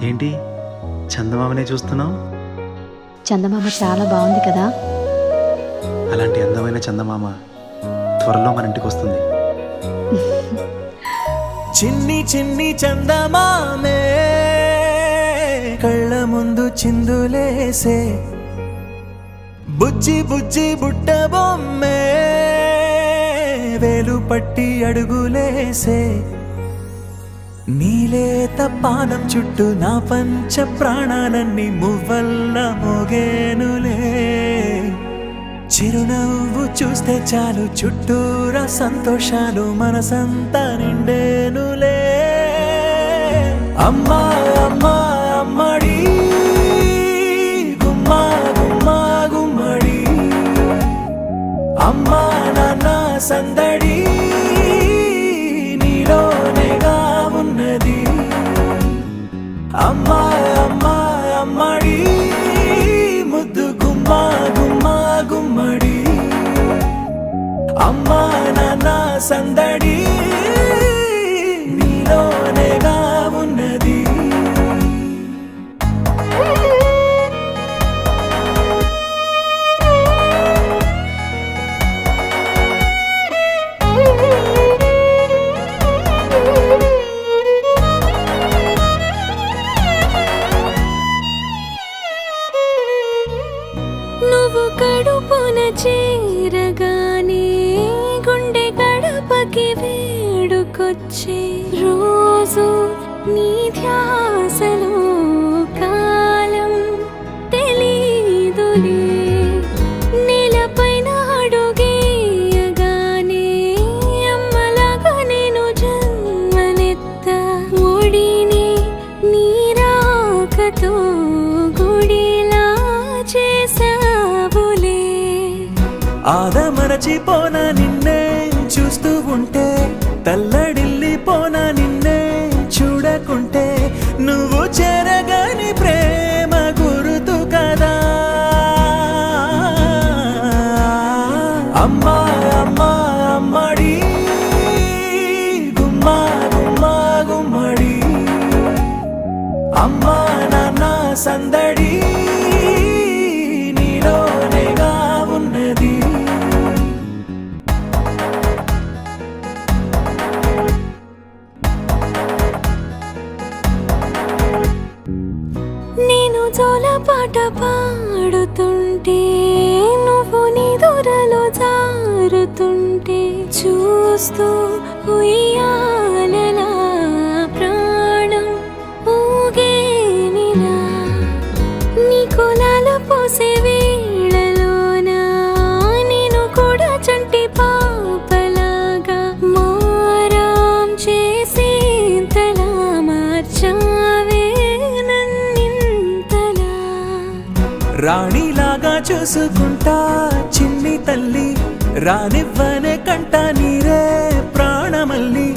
ఏంటి చందమామనే చూస్తున్నావు? చందమామ చాలా బాగుంది కదా. అలాంటి అందమైన చందమామ త్వరలో మన ఇంటికి వస్తుంది. చిన్ని చిన్ని చందమామే కళ్ళ ముందు చిందులేసే, బుజ్జి బుజ్జి బుట్ట బొమ్మే వేలు పట్టి అడుగులేసే, నీలేత పానం చుట్టూ నా పంచ ప్రాణాలన్నీ మువ్వల్ల మోగేనులే. చిరునవ్వు చూస్తే చాలు చుట్టూరా సంతోషాలు మనసంతా నిండేనులే. అమ్మా అమ్మా అమ్మడి గుమ్మా గుమ్మా గుమ్మడి, అమ్మా నాన్న సందడి నీలోనేగా ఉన్నది. అమ్మా అమ్మా అమ్మడి ముద్దు గుమ్మా గుమ్మా గుమ్మడి, అమ్మా నాన్న సందడి నీలోనేగా ఉన్నది. నువ్వు కడుపున చేరగానే గుండె గడపకి వేడుకొచ్చే రోజు నీ ధ్యాసలో కాలం తెలీదులే. నేలపైన అడుగేయగానే అమ్మలాగా నేను జన్మనెత్త, ఒడిని నీ రాకతో గుడిలా చేసావులే. ఆదమరచిపోనా నిన్నే చూస్తూ ఉంటే, తల్లడిల్లిపోనా నిన్నే చూడకుంటే, నువ్వు చెరగని ప్రేమ గురుతు కదా. అమ్మా అమ్మా అమ్మడి గుమ్మా గుమ్మా గుమ్మడి, అమ్మా నాన్న సందడి నీలోనేగా ఉన్నది. నేను జోలపాట పాడుతుంటే, నువ్వు నీ దూరలో జారుతుంటే, చూస్తూ ఉయ్యాలలా ప్రాణం ఊగేనిలా. నీ కులాల పోసే వేళలోనా నేను కూడా చంటి పాపలాగా మారాం చేసి తలా మార్చావే నన్నింతలా. రాణిలాగా చూసుకుంటా చిన్ని తల్లి, రానివ్వనే కంట నీరే ప్రాణమల్లి.